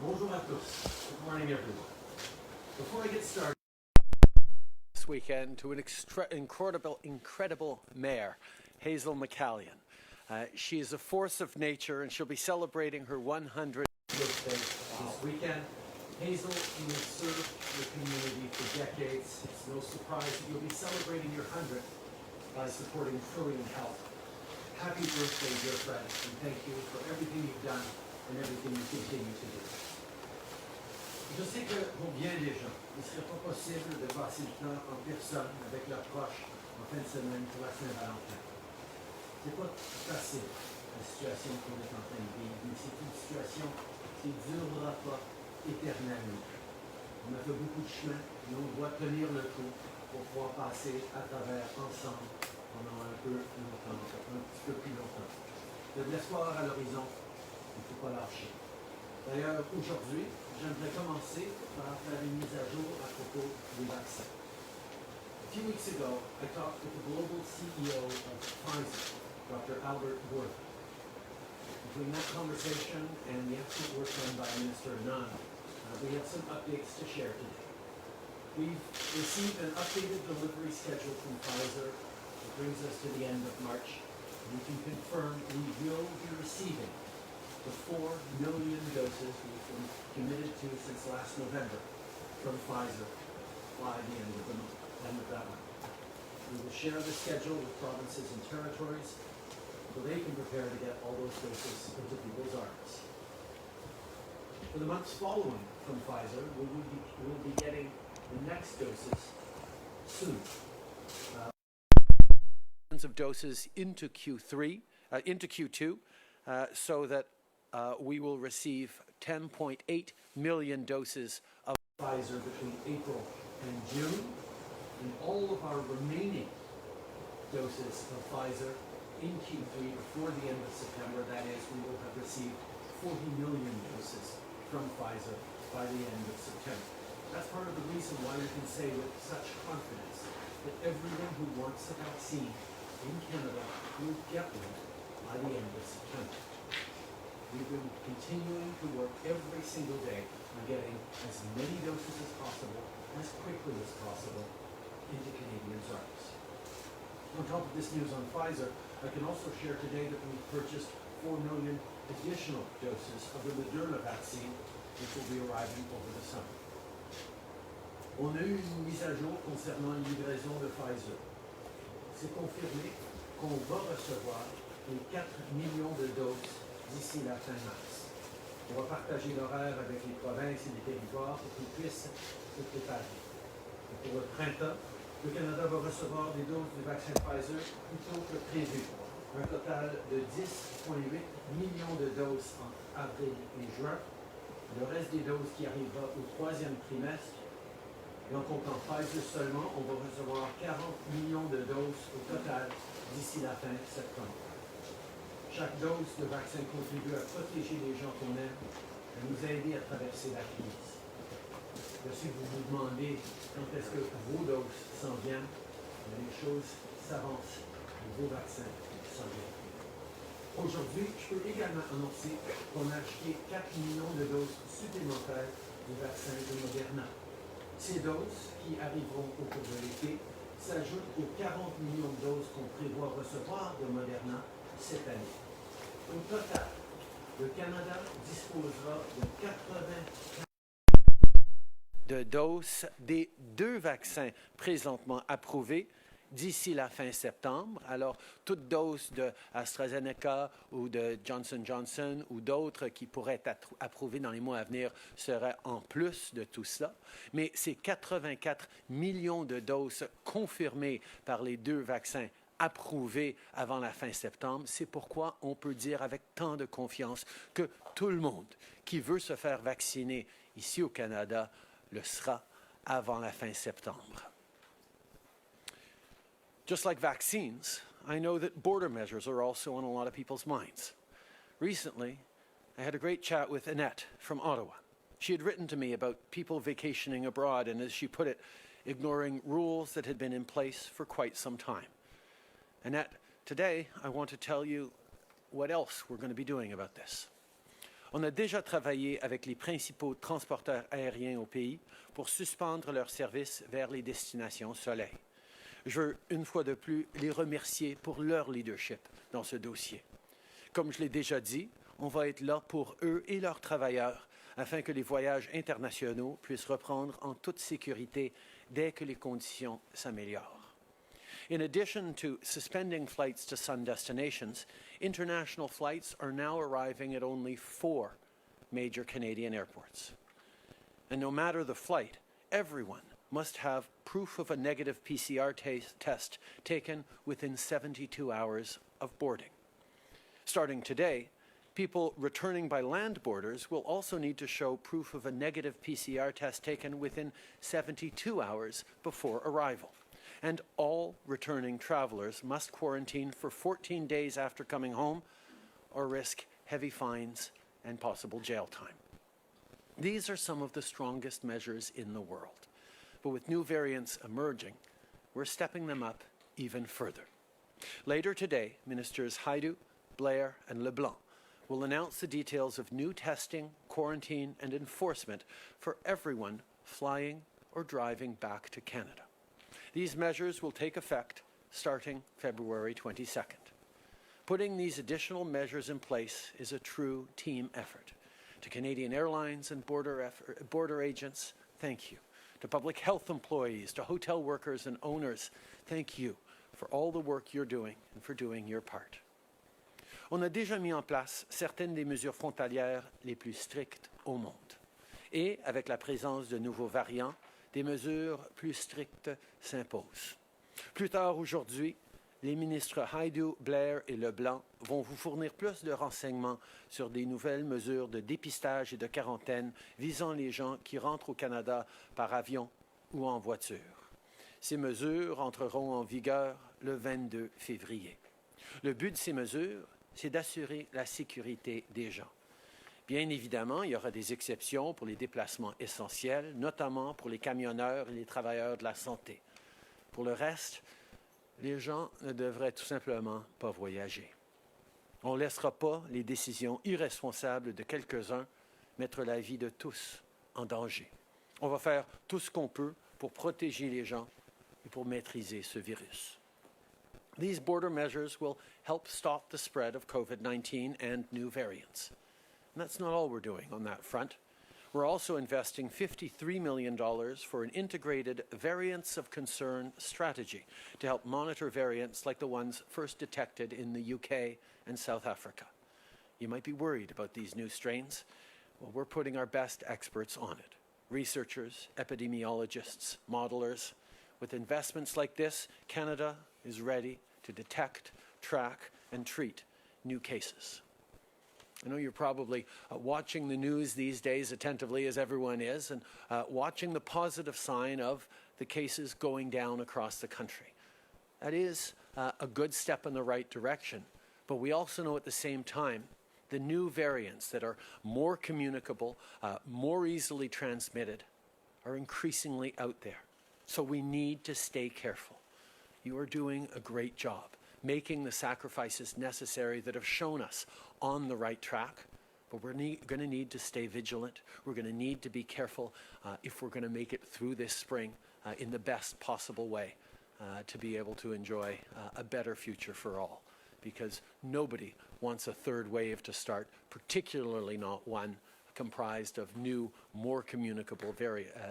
Bonjour à tous. Good morning, everyone. Before I get started, this weekend to an incredible mayor, Hazel McCallion. She is a force of nature, and she'll be celebrating her 100th birthday this weekend. Hazel, you have served the community for decades. It's no surprise that you'll be celebrating your 100th by supporting Trillium Health. Happy birthday, dear friend, and thank you for everything you've done and everything you continue to do. Je sais que pour bien des gens, il ne serait pas possible de passer le temps en personne avec leurs proches en fin de semaine pour la Saint-Valentin. C'est pas facile, la situation qu'on est en train de vivre, mais c'est une situation qui ne durera pas éternellement. On a fait beaucoup de chemin, mais on doit tenir le coup pour pouvoir passer à travers ensemble pendant un peu longtemps, un petit peu plus longtemps. Il y a de l'espoir à l'horizon, il ne faut pas lâcher. D'ailleurs, aujourd'hui, j'aimerais commencer par faire une mise à jour à propos des vaccins. A few weeks ago, I talked with the global CEO of Pfizer, Dr. Albert Bourla. Between that conversation and the excellent work done by Minister Anand, we have some updates to share today. We've received an updated delivery schedule from Pfizer that brings us to the end of March. We can confirm we will be receiving the 4 million doses we've been committed to since last November from Pfizer by the end of that month. We will share the schedule with provinces and territories so they can prepare to get all those doses into people's arms. For the months following from Pfizer, we will be getting the next doses soon. of doses into Q2, so that we will receive 10.8 million doses of Pfizer between April and June, and all of our remaining doses of Pfizer in Q3 before the end of September. That is, we will have received 40 million doses from Pfizer by the end of September. That's part of the reason why we can say with such confidence that everyone who wants a vaccine in Canada will get one by the end of September. We've been continuing to work every single day on getting as many doses as possible, as quickly as possible, into Canadians' arms. On top of this news on Pfizer, I can also share today that we've purchased 4 million additional doses of the Moderna vaccine, which will be arriving over the summer. On a eu une mise à jour concernant une livraison de Pfizer. C'est confirmé qu'on va recevoir les 4 millions de doses d'ici la fin mars. On va partager l'horaire avec les provinces et les territoires pour qu'ils puissent se préparer. Et pour le printemps, le Canada va recevoir des doses du vaccin Pfizer plutôt que prévu. Un total de 10,8 millions de doses en avril et juin. Le reste des doses qui arrivera au 3e trimestre. Et en comptant Pfizer seulement, on va recevoir 40 millions de doses au total d'ici la fin septembre. Chaque dose de vaccin contribue à protéger les gens qu'on aime, à nous aider à traverser la crise. Je sais que vous vous demandez quand est-ce que vos doses s'en viennent, mais les choses s'avancent, vos vaccins s'en viennent. Aujourd'hui, je peux également annoncer qu'on a acheté 4 millions de doses supplémentaires du vaccin de Moderna. Ces doses, qui arriveront au cours de l'été, s'ajoutent aux 40 millions de doses qu'on prévoit recevoir de Moderna cette année. Au total, le Canada disposera de 80 de doses des 2 vaccins présentement approuvés d'ici la fin septembre. Alors, toute dose de AstraZeneca ou de Johnson & Johnson ou d'autres qui pourraient être approuvées dans les mois à venir seraient en plus de tout cela. Mais ces 84 millions de doses confirmées par les 2 vaccins approuvés avant la fin septembre, c'est pourquoi on peut dire avec tant de confiance que tout le monde qui veut se faire vacciner ici au Canada le sera avant la fin septembre. Just like vaccines, I know that border measures are also on a lot of people's minds. Recently, I had a great chat with Annette from Ottawa. She had written to me about people vacationing abroad and, as she put it, ignoring rules that had been in place for quite some time. Annette, today I want to tell you what else we're going to be doing about this. On a déjà travaillé avec les principaux transporteurs aériens au pays pour suspendre leurs services vers les destinations soleil. Je veux, une fois de plus, les remercier pour leur leadership dans ce dossier. Comme je l'ai déjà dit, on va être là pour eux et leurs travailleurs afin que les voyages internationaux puissent reprendre en toute sécurité dès que les conditions s'améliorent. In addition to suspending flights to sun destinations, international flights are now arriving at only 4 major Canadian airports. And no matter the flight, everyone must have proof of a negative PCR test taken within 72 hours of boarding. Starting today, people returning by land borders will also need to show proof of a negative PCR test taken within 72 hours before arrival. And all returning travelers must quarantine for 14 days after coming home or risk heavy fines and possible jail time. These are some of the strongest measures in the world. But with new variants emerging, we're stepping them up even further. Later today, Ministers Hajdu, Blair, and LeBlanc will announce the details of new testing, quarantine, and enforcement for everyone flying or driving back to Canada. These measures will take effect starting February 22nd. Putting these additional measures in place is a true team effort. To Canadian Airlines and border agents, thank you. To public health employees, to hotel workers and owners, thank you for all the work you're doing and for doing your part. On a déjà mis en place certaines des mesures frontalières les plus strictes au monde. Et avec la présence de nouveaux variants, des mesures plus strictes s'imposent. Plus tard aujourd'hui, les ministres Hajdu, Blair et Leblanc vont vous fournir plus de renseignements sur des nouvelles mesures de dépistage et de quarantaine visant les gens qui rentrent au Canada par avion ou en voiture. Ces mesures entreront en vigueur le 22 février. Le but de ces mesures, c'est d'assurer la sécurité des gens. Bien évidemment, il y aura des exceptions pour les déplacements essentiels, notamment pour les camionneurs et les travailleurs de la santé. Pour le reste, les gens ne devraient tout simplement pas voyager. On ne laissera pas les décisions irresponsables de quelques-uns mettre la vie de tous en danger. On va faire tout ce qu'on peut pour protéger les gens et pour maîtriser ce virus. These border measures will help stop the spread of COVID-19 and new variants. And that's not all we're doing on that front. We're also investing $53 million for an integrated variants of concern strategy to help monitor variants like the ones first detected in the UK and South Africa. You might be worried about these new strains. Well, we're putting our best experts on it. Researchers, epidemiologists, modelers. With investments like this, Canada is ready to detect, track, and treat new cases. I know you're probably watching the news these days attentively, as everyone is, and watching the positive sign of the cases going down across the country. That is a good step in the right direction, but we also know at the same time the new variants that are more communicable, more easily transmitted, are increasingly out there. So we need to stay careful. You are doing a great job, making the sacrifices necessary that have shown us on the right track, but we're going to need to stay vigilant. We're going to need to be careful if we're going to make it through this spring in the best possible way to be able to enjoy a better future for all, because nobody wants a third wave to start, particularly not one comprised of new, more communicable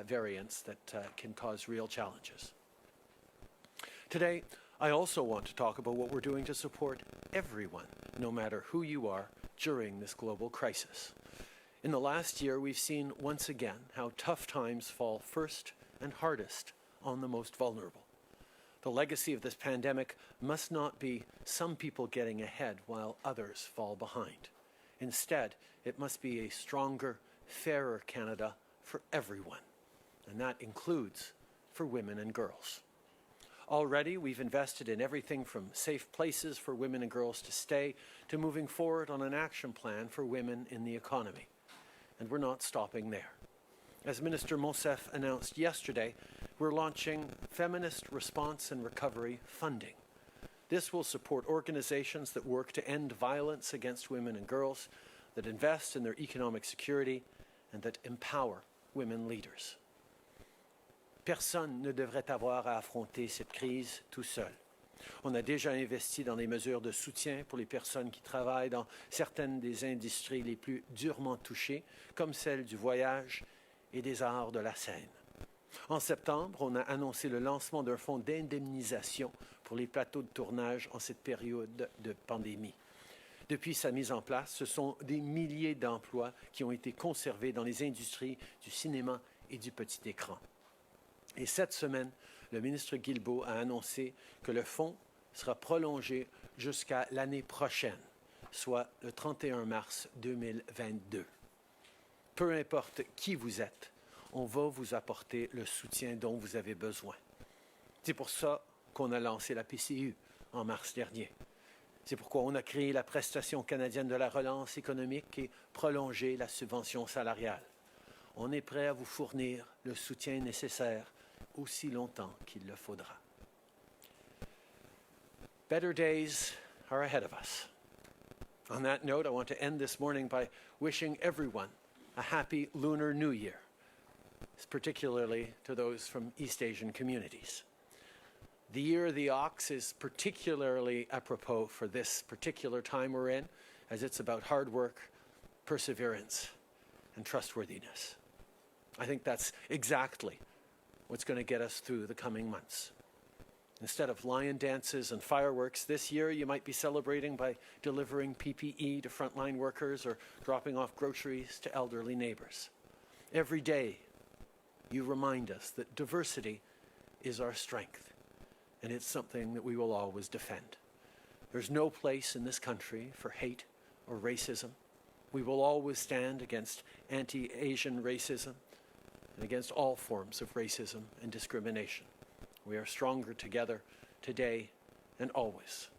variants that can cause real challenges. Today, I also want to talk about what we're doing to support everyone, no matter who you are, during this global crisis. In the last year, we've seen once again how tough times fall first and hardest on the most vulnerable. The legacy of this pandemic must not be some people getting ahead while others fall behind. Instead, it must be a stronger, fairer Canada for everyone, and that includes for women and girls. Already, we've invested in everything from safe places for women and girls to stay to moving forward on an action plan for women in the economy. And we're not stopping there. As Minister Monsef announced yesterday, we're launching Feminist Response and Recovery Funding. This will support organizations that work to end violence against women and girls, that invest in their economic security and that empower women leaders. Personne ne devrait avoir à affronter cette crise tout seul. On a déjà investi dans des mesures de soutien pour les personnes qui travaillent dans certaines des industries les plus durement touchées, comme celle du voyage et des arts de la scène. En septembre, on a annoncé le lancement d'un fonds d'indemnisation pour les plateaux de tournage en cette période de pandémie. Depuis sa mise en place, ce sont des milliers d'emplois qui ont été conservés dans les industries du cinéma et du petit écran. Et cette semaine, le ministre Guilbeault a annoncé que le fonds sera prolongé jusqu'à l'année prochaine, soit le 31 mars 2022. Peu importe qui vous êtes, on va vous apporter le soutien dont vous avez besoin. C'est pour ça qu'on a lancé la PCU en mars dernier. C'est pourquoi on a créé la prestation canadienne de la relance économique et prolongé la subvention salariale. On est prêt à vous fournir le soutien nécessaire aussi longtemps qu'il le faudra. Better days are ahead of us. On that note, I want to end this morning by wishing everyone a happy Lunar New Year, particularly to those from East Asian communities. The Year of the Ox is particularly apropos for this particular time we're in, as it's about hard work, perseverance, and trustworthiness. I think that's exactly what's going to get us through the coming months. Instead of lion dances and fireworks, this year you might be celebrating by delivering PPE to frontline workers or dropping off groceries to elderly neighbors. Every day, you remind us that diversity is our strength, and it's something that we will always defend. There's no place in this country for hate or racism. We will always stand against anti-Asian racism and against all forms of racism and discrimination. We are stronger together today and always.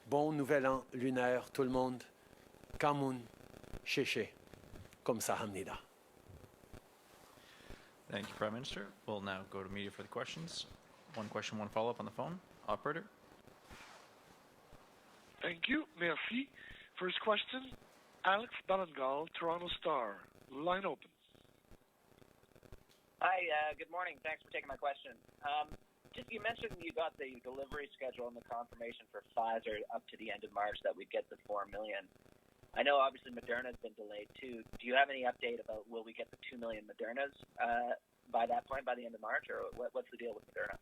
Bon nouvel an lunaire tout le monde. Kamun, Sheshe, Kamsahamnida. Thank you, Prime Minister. We'll now go to media for the questions. One question, one follow-up on the phone. Operator. Thank you. Merci. First question, Alex Bellengal, Toronto Star. Line open. Hi, good morning. Thanks for taking my question. Just you mentioned you got the delivery schedule and the confirmation for Pfizer up to the end of March that we'd get the 4 million. I know obviously Moderna's been delayed too. Do you have any update about will we get the 2 million Modernas by that point, by the end of March, or what's the deal with Moderna?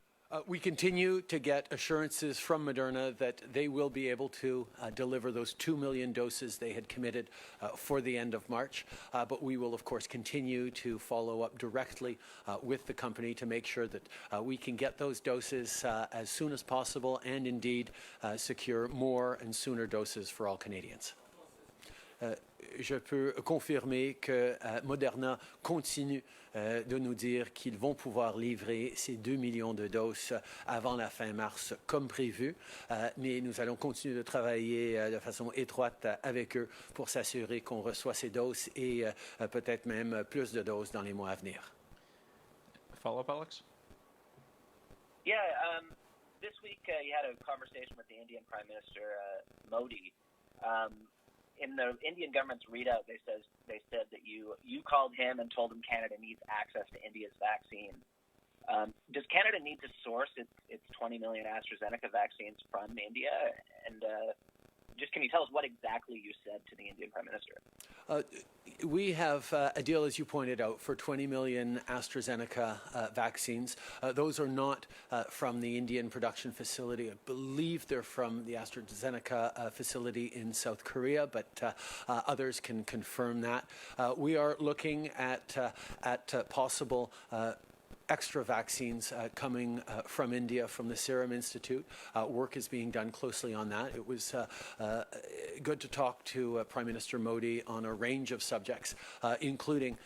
We continue to get assurances from Moderna that they will be able to deliver those 2 million doses they had committed for the end of March. But we will, of course, continue to follow up directly with the company to make sure that we can get those doses as soon as possible and indeed secure more and sooner doses for all Canadians. Je peux confirmer que Moderna continue de nous dire qu'ils vont pouvoir livrer ces 2 millions de doses avant la fin mars comme prévu, mais nous allons continuer de travailler de façon étroite avec eux pour s'assurer qu'on reçoit ces doses et peut-être même plus de doses dans les mois à venir. Follow-up, Alex? Yeah, this week you had a conversation with the Indian Prime Minister Modi. In the Indian government's readout, they said that you called him and told him Canada needs access to India's vaccine. Does Canada need to source its 20 million AstraZeneca vaccines from India? And just can you tell us what exactly you said to the Indian Prime Minister? We have a deal, as you pointed out, for 20 million AstraZeneca vaccines. Those are not from the Indian production facility. I believe they're from the AstraZeneca facility in South Korea, but others can confirm that. We are looking at possible extra vaccines coming from India, from the Serum Institute. Work is being done closely on that. It was good to talk to Prime Minister Modi on a range of subjects, including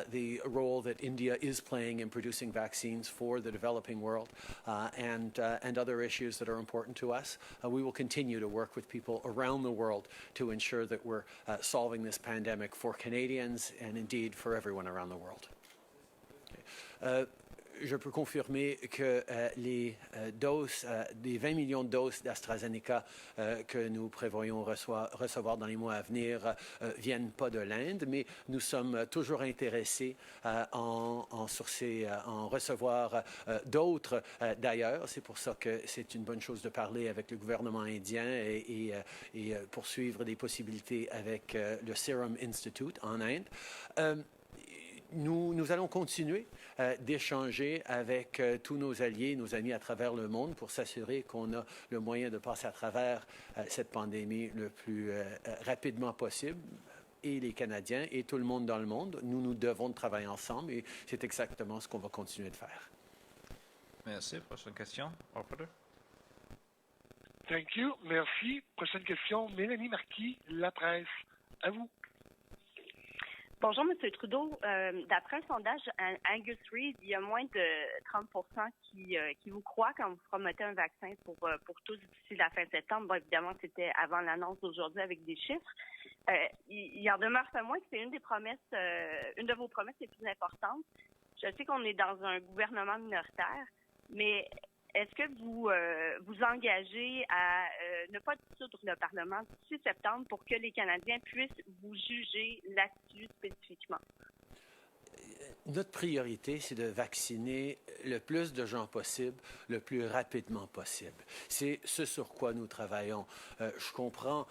the role that India is playing in producing vaccines for the developing world and other issues that are important to us. We will continue to work with people around the world to ensure that we're solving this pandemic for Canadians and indeed for everyone around the world. je peux confirmer que les doses, des 20 millions de doses d'AstraZeneca que nous prévoyons recevoir dans les mois à venir viennent pas de l'Inde, mais nous sommes toujours intéressés en recevoir d'autres d'ailleurs. C'est pour ça que c'est une bonne chose de parler avec le gouvernement indien et poursuivre des possibilités avec le Serum Institute en Inde. Nous allons continuer d'échanger avec tous nos alliés, nos amis à travers le monde pour s'assurer qu'on a le moyen de passer à travers cette pandémie le plus rapidement possible. Et les Canadiens et tout le monde dans le monde, nous devons travailler ensemble et c'est exactement ce qu'on va continuer de faire. Merci. Prochaine question. Operator. Thank you. Merci. Prochaine question, Mélanie Marquis, La Presse. À vous. Bonjour, M. Trudeau. D'après un sondage Angus Reid, il y a moins de 30 qui vous croient quand vous promettez un vaccin pour tous d'ici la fin septembre. Bon, évidemment, c'était avant l'annonce d'aujourd'hui avec des chiffres. Il en demeure pas moins que c'est une de vos promesses les plus importantes. Je sais qu'on est dans un gouvernement minoritaire, mais est-ce que vous vous engagez à ne pas dissoudre le Parlement d'ici septembre pour que les Canadiens puissent vous juger là-dessus spécifiquement? Notre priorité, c'est de vacciner le plus de gens possible, le plus rapidement possible. C'est ce sur quoi nous travaillons. Je comprends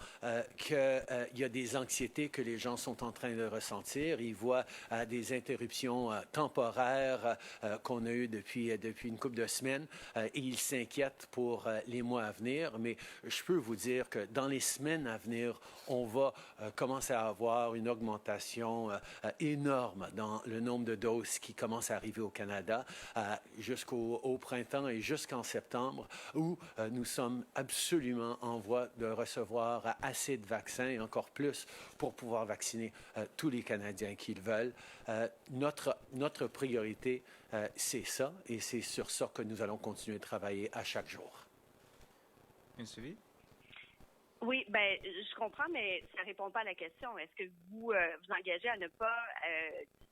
qu'il y a des anxiétés que les gens sont en train de ressentir. Ils voient des interruptions temporaires qu'on a eues depuis une couple de semaines et ils s'inquiètent pour les mois à venir. Mais je peux vous dire que dans les semaines à venir, on va commencer à avoir une augmentation énorme dans le nombre de doses qui commencent à arriver au Canada jusqu'au printemps et jusqu'en septembre, où nous sommes absolument en voie de recevoir assez de vaccins et encore plus pour pouvoir vacciner tous les Canadiens qui le veulent. Notre priorité, c'est ça, et c'est sur ça que nous allons continuer de travailler à chaque jour. Sylvie? Oui, ben je comprends, mais ça ne répond pas à la question. Est-ce que vous vous engagez à ne pas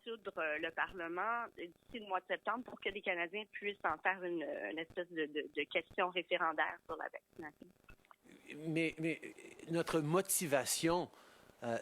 dissoudre le Parlement d'ici le mois de septembre pour que les Canadiens puissent en faire une espèce de question référendaire sur la vaccination? Mais notre motivation,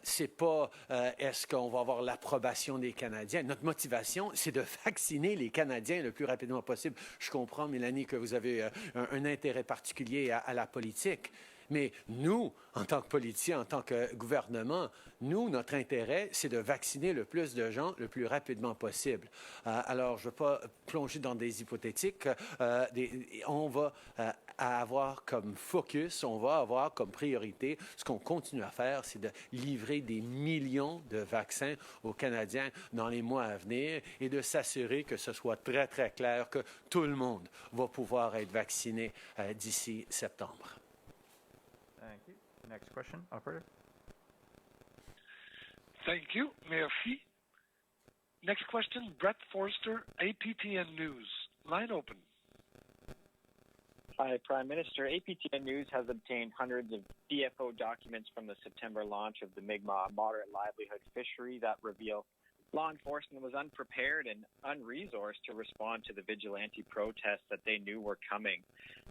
c'est pas est-ce qu'on va avoir l'approbation des Canadiens. Notre motivation, c'est de vacciner les Canadiens le plus rapidement possible. Je comprends, Mélanie, que vous avez un intérêt particulier à la politique. Mais nous, en tant que politiciens, en tant que gouvernement, notre intérêt, c'est de vacciner le plus de gens le plus rapidement possible. Alors, je ne veux pas plonger dans des hypothétiques. On va avoir comme focus, on va avoir comme priorité, ce qu'on continue à faire, c'est de livrer des millions de vaccins aux Canadiens dans les mois à venir et de s'assurer que ce soit très, très clair que tout le monde va pouvoir être vacciné d'ici septembre. Thank you. Next question, operator. Thank you. Merci. Next question, Brett Forster, APTN News. Line open. Hi, Prime Minister. APTN News has obtained hundreds of DFO documents from the September launch of the Mi'kmaq moderate livelihood fishery that reveal law enforcement was unprepared and unresourced to respond to the vigilante protests that they knew were coming.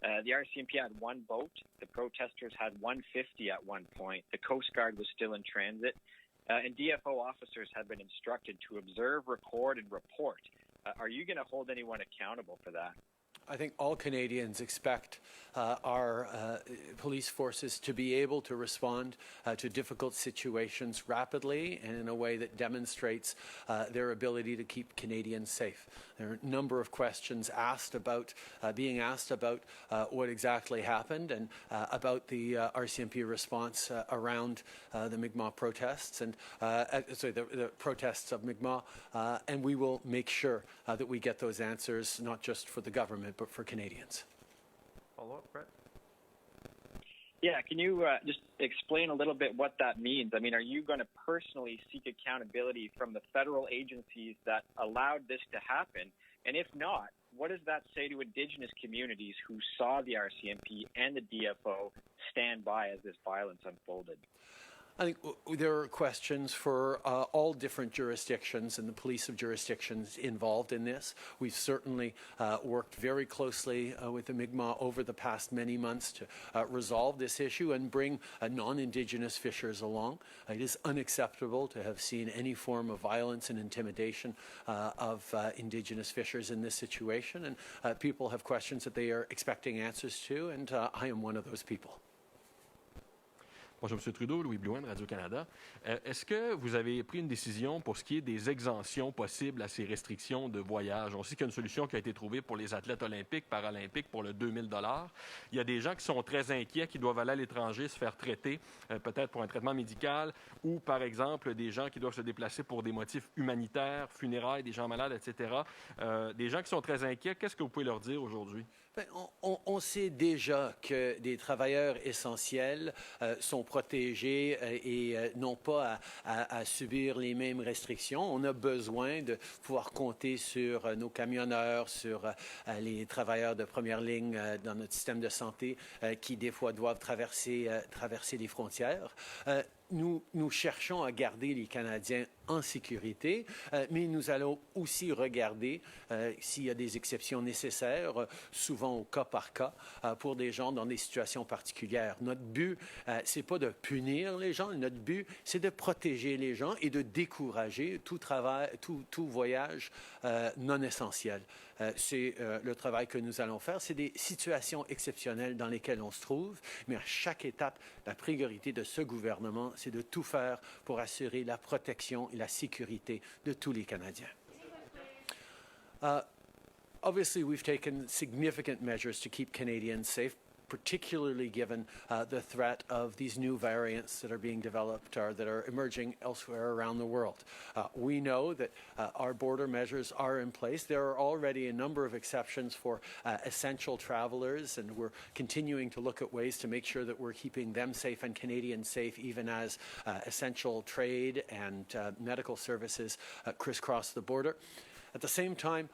The RCMP had one boat. The protesters had 150 at one point. The Coast Guard was still in transit. And DFO officers have been instructed to observe, record, and report. Are you going to hold anyone accountable for that? I think all Canadians expect our police forces to be able to respond to difficult situations rapidly and in a way that demonstrates their ability to keep Canadians safe. There are a number of questions being asked about what exactly happened and about the RCMP response around the Mi'kmaq protests and the protests of Mi'kmaq, and we will make sure that we get those answers not just for the government but for Canadians. Follow up, Brett? Yeah, can you just explain a little bit what that means? I mean, are you going to personally seek accountability from the federal agencies that allowed this to happen? And if not, what does that say to Indigenous communities who saw the RCMP and the DFO stand by as this violence unfolded? I think there are questions for all different jurisdictions and the police of jurisdictions involved in this. We've certainly worked very closely with the Mi'kmaq over the past many months to resolve this issue and bring non-Indigenous fishers along. It is unacceptable to have seen any form of violence and intimidation of Indigenous fishers in this situation, and people have questions that they are expecting answers to, and I am one of those people. Bonjour, M. Trudeau, Louis Blouin de Radio-Canada. Est-ce que vous avez pris une décision pour ce qui est des exemptions possibles à ces restrictions de voyage? On sait qu'il y a une solution qui a été trouvée pour les athlètes olympiques, paralympiques, pour le 2000 $. Il y a des gens qui sont très inquiets, qui doivent aller à l'étranger se faire traiter, peut-être pour un traitement médical, ou par exemple des gens qui doivent se déplacer pour des motifs humanitaires, funérailles, des gens malades, etc. Des gens qui sont très inquiets, qu'est-ce que vous pouvez leur dire aujourd'hui? Ben, on sait déjà que des travailleurs essentiels sont protégés et n'ont pas à subir les mêmes restrictions. On a besoin de pouvoir compter sur nos camionneurs, sur les travailleurs de première ligne dans notre système de santé qui, des fois, doivent traverser les frontières. Nous cherchons à garder les Canadiens en sécurité, mais nous allons aussi regarder s'il y a des exceptions nécessaires, souvent au cas par cas, pour des gens dans des situations particulières. Notre but, c'est pas de punir les gens, notre but, c'est de protéger les gens et de décourager tout travail, tout voyage non essentiel. C'est le travail que nous allons faire. C'est des situations exceptionnelles dans lesquelles on se trouve, mais à chaque étape, la priorité de ce gouvernement, c'est de tout faire pour assurer la protection et la sécurité de tous les Canadiens. Obviously, we've taken significant measures to keep Canadians safe, particularly given the threat of these new variants that are being developed or that are emerging elsewhere around the world. We know that our border measures are in place. There are already a number of exceptions for essential travelers, and we're continuing to look at ways to make sure that we're keeping them safe and Canadians safe, even as essential trade and medical services crisscross the border. At the same time,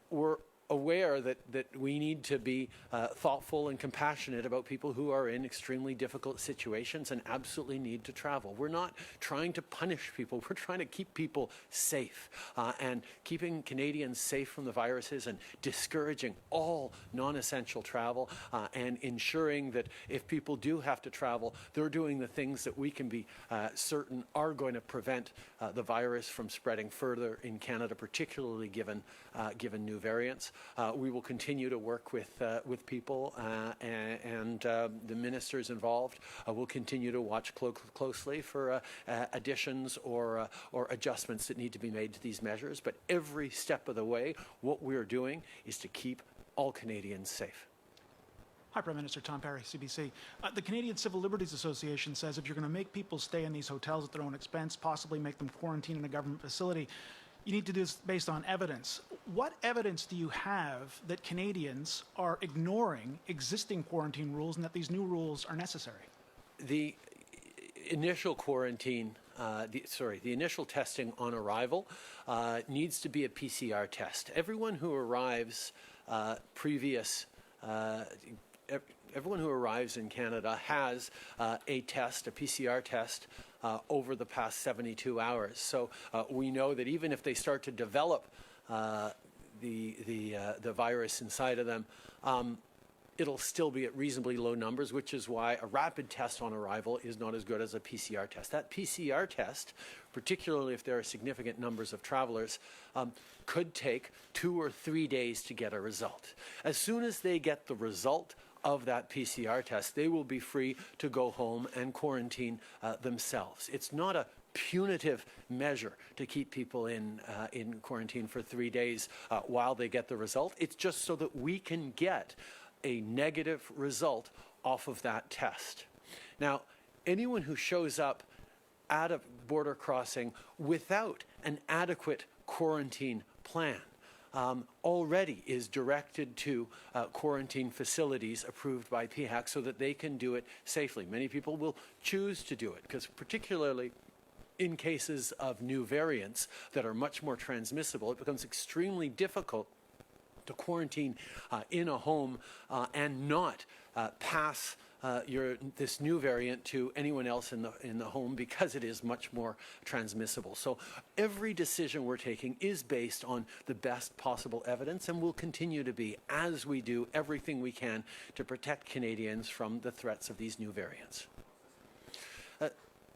we're aware that we need to be thoughtful and compassionate about people who are in extremely difficult situations and absolutely need to travel. We're not trying to punish people. We're trying to keep people safe. And keeping Canadians safe from the viruses and discouraging all non-essential travel and ensuring that if people do have to travel, they're doing the things that we can be certain are going to prevent the virus from spreading further in Canada, particularly given new variants. We will continue to work with people and the ministers involved. We'll continue to watch closely for additions or adjustments that need to be made to these measures. But every step of the way, what we're doing is to keep all Canadians safe. Hi, Prime Minister Tom Perry, CBC. The Canadian Civil Liberties Association says if you're going to make people stay in these hotels at their own expense, possibly make them quarantine in a government facility, you need to do this based on evidence. What evidence do you have that Canadians are ignoring existing quarantine rules and that these new rules are necessary? The initial quarantine, the initial testing on arrival needs to be a PCR test. Everyone who arrives everyone who arrives in Canada has a test, a PCR test, over the past 72 hours. So we know that even if they start to develop the virus inside of them, it'll still be at reasonably low numbers, which is why a rapid test on arrival is not as good as a PCR test. That PCR test, particularly if there are significant numbers of travelers, could take 2 or 3 days to get a result. As soon as they get the result of that PCR test, they will be free to go home and quarantine themselves. It's not a punitive measure to keep people in quarantine for 3 days while they get the result. It's just so that we can get a negative result off of that test. Now, anyone who shows up at a border crossing without an adequate quarantine plan already is directed to quarantine facilities approved by PHAC so that they can do it safely. Many people will choose to do it because particularly in cases of new variants that are much more transmissible, it becomes extremely difficult to quarantine in a home and not pass this new variant to anyone else in the home because it is much more transmissible. So every decision we're taking is based on the best possible evidence and will continue to be as we do everything we can to protect Canadians from the threats of these new variants.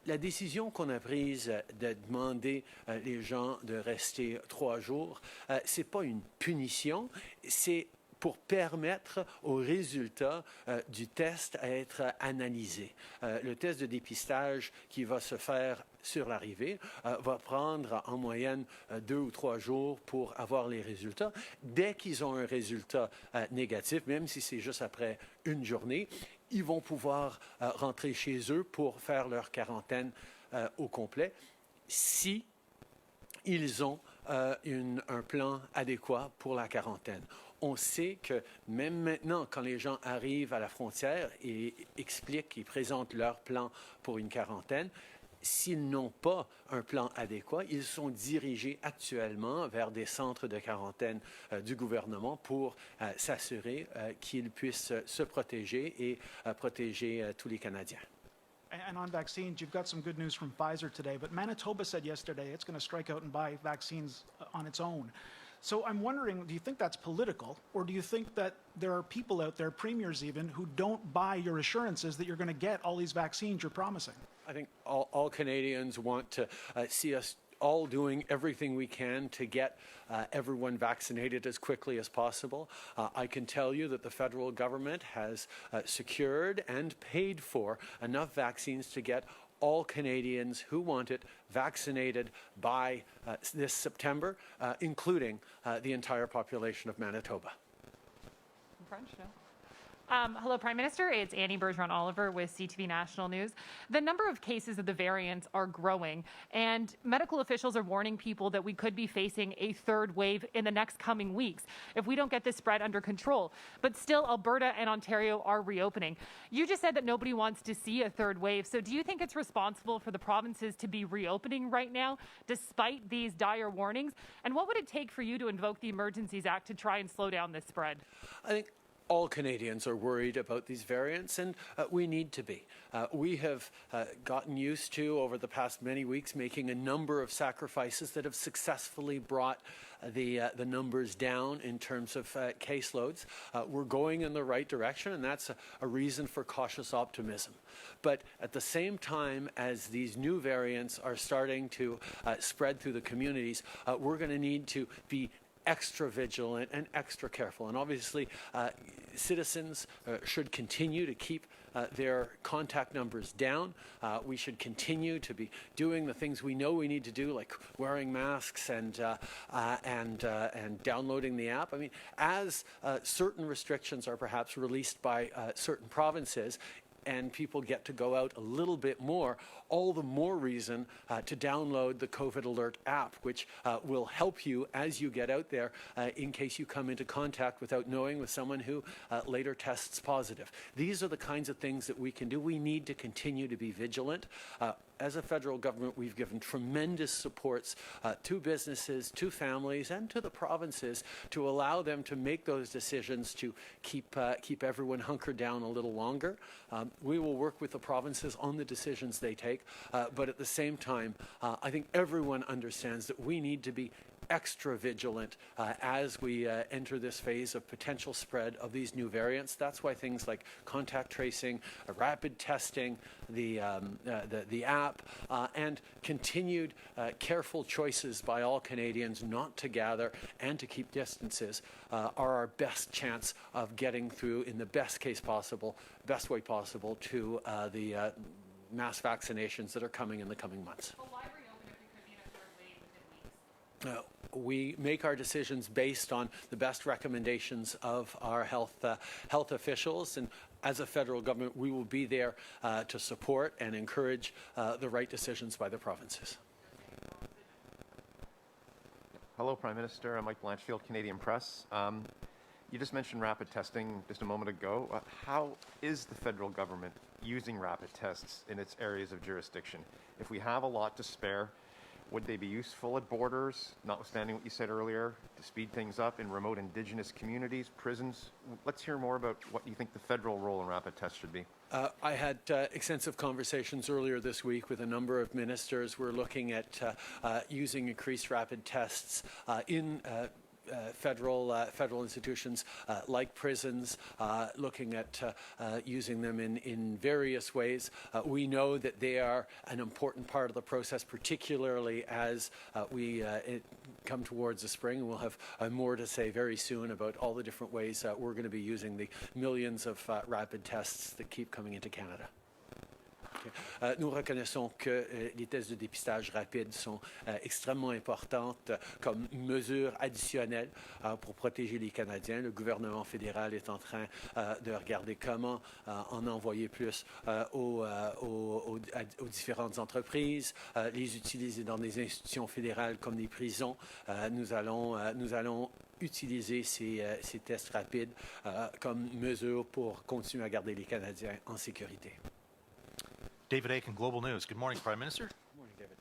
La décision qu'on a prise de demander les gens de rester 3 jours, c'est pas une punition, c'est pour permettre aux résultats du test à être analysés. Le test de dépistage qui va se faire sur l'arrivée va prendre en moyenne 2 ou 3 jours pour avoir les résultats. Dès qu'ils ont un résultat négatif, même si c'est juste après une journée, ils vont pouvoir rentrer chez eux pour faire leur quarantaine au complet si ils ont un plan adéquat pour la quarantaine. On sait que même maintenant, quand les gens arrivent à la frontière et expliquent, ils présentent leur plan pour une quarantaine, s'ils n'ont pas un plan adéquat, ils sont dirigés actuellement vers des centres de quarantaine du gouvernement pour s'assurer qu'ils puissent se protéger et protéger tous les Canadiens. And on vaccines, you've got some good news from Pfizer today, but Manitoba said yesterday it's going to strike out and buy vaccines on its own. So I'm wondering, do you think that's political, or do you think that there are people out there, premiers even, who don't buy your assurances that you're going to get all these vaccines you're promising? I think all Canadians want to see us all doing everything we can to get everyone vaccinated as quickly as possible. I can tell you that the federal government has secured and paid for enough vaccines to get all Canadians who want it vaccinated by this September, including the entire population of Manitoba. French, no? Hello, Prime Minister. It's Annie Bergeron-Oliver with CTV National News. The number of cases of the variants are growing, and medical officials are warning people that we could be facing a third wave in the next coming weeks if we don't get this spread under control. But still, Alberta and Ontario are reopening. You just said that nobody wants to see a third wave, so do you think it's responsible for the provinces to be reopening right now, despite these dire warnings? And what would it take for you to invoke the Emergencies Act to try and slow down this spread? I think all Canadians are worried about these variants, and we need to be. We have gotten used to, over the past many weeks, making a number of sacrifices that have successfully brought the numbers down in terms of caseloads. We're going in the right direction, and that's a reason for cautious optimism. But at the same time as these new variants are starting to spread through the communities, we're going to need to be extra vigilant and extra careful. And obviously, citizens should continue to keep their contact numbers down. We should continue to be doing the things we know we need to do, like wearing masks and downloading the app. I mean, as certain restrictions are perhaps released by certain provinces, and people get to go out a little bit more, all the more reason to download the COVID Alert app, which will help you as you get out there in case you come into contact without knowing with someone who later tests positive. These are the kinds of things that we can do. We need to continue to be vigilant. As a federal government, we've given tremendous supports to businesses, to families, and to the provinces to allow them to make those decisions to keep everyone hunkered down a little longer. We will work with the provinces on the decisions they take, but at the same time, I think everyone understands that we need to be extra vigilant as we enter this phase of potential spread of these new variants. That's why things like contact tracing, rapid testing, the app, and continued careful choices by all Canadians not to gather and to keep distances are our best chance of getting through in the best way possible to the mass vaccinations that are coming in the coming months. But why reopen if we could be in a third wave within weeks? We make our decisions based on the best recommendations of our health officials, and as a federal government, we will be there to support and encourage the right decisions by the provinces. Hello, Prime Minister. I'm Mike Blanchfield, Canadian Press. You just mentioned rapid testing just a moment ago. How is the federal government using rapid tests in its areas of jurisdiction? If we have a lot to spare, Would they be useful at borders, notwithstanding what you said earlier, to speed things up in remote Indigenous communities, prisons? Let's hear more about what you think the federal role in rapid tests should be. I had extensive conversations earlier this week with a number of ministers. We're looking at using increased rapid tests in federal institutions like prisons, looking at using them in various ways. We know that they are an important part of the process, particularly as we come towards the spring. We'll have more to say very soon about all the different ways we're going to be using the millions of rapid tests that keep coming into Canada. Nous reconnaissons que les tests de dépistage rapides sont extrêmement importantes comme mesure additionnelle pour protéger les Canadiens. Le gouvernement fédéral est en train de regarder comment en envoyer plus aux différentes entreprises, les utiliser dans des institutions fédérales comme des prisons. Nous allons utiliser ces tests rapides comme mesure pour continuer à garder les Canadiens en sécurité. David Aiken, Global News. Good morning, Prime Minister. Good morning, David.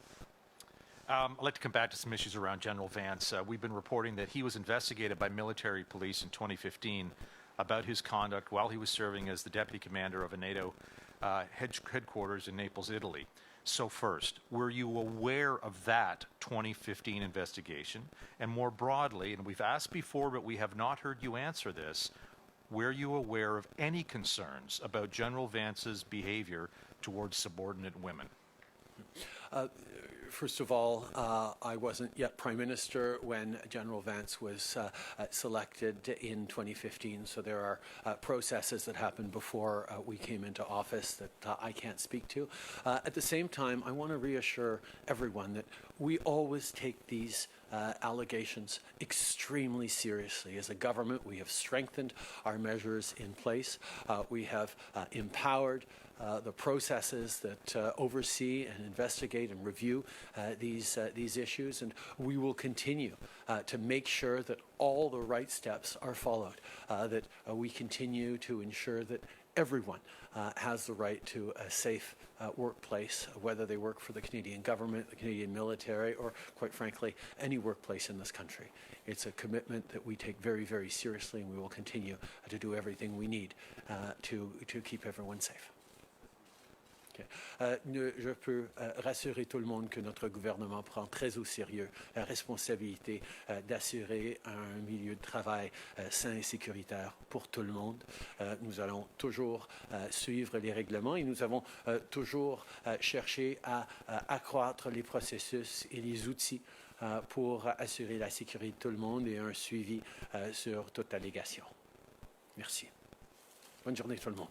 I'd like to come back to some issues around General Vance. We've been reporting that he was investigated by military police in 2015 about his conduct while he was serving as the deputy commander of a NATO headquarters in Naples, Italy. So first, were you aware of that 2015 investigation? And more broadly, and we've asked before, but we have not heard you answer this, were you aware of any concerns about General Vance's behavior towards subordinate women? First of all, I wasn't yet Prime Minister when General Vance was selected in 2015, so there are processes that happened before we came into office that I can't speak to. At the same time, I want to reassure everyone that we always take these allegations extremely seriously. As a government, we have strengthened our measures in place. We have empowered the processes that oversee and investigate and review these issues, and we will continue to make sure that all the right steps are followed, that we continue to ensure that everyone has the right to a safe workplace, whether they work for the Canadian government, the Canadian military, or quite frankly, any workplace in this country. It's a commitment that we take very, very seriously, and we will continue to do everything we need to keep everyone safe. Je peux rassurer tout le monde que notre gouvernement prend très au sérieux la responsabilité d'assurer un milieu de travail sain et sécuritaire pour tout le monde. Nous allons toujours suivre les règlements et nous avons toujours cherché à accroître les processus et les outils pour assurer la sécurité de tout le monde et un suivi sur toute allégation. Merci. Bonne journée tout le monde.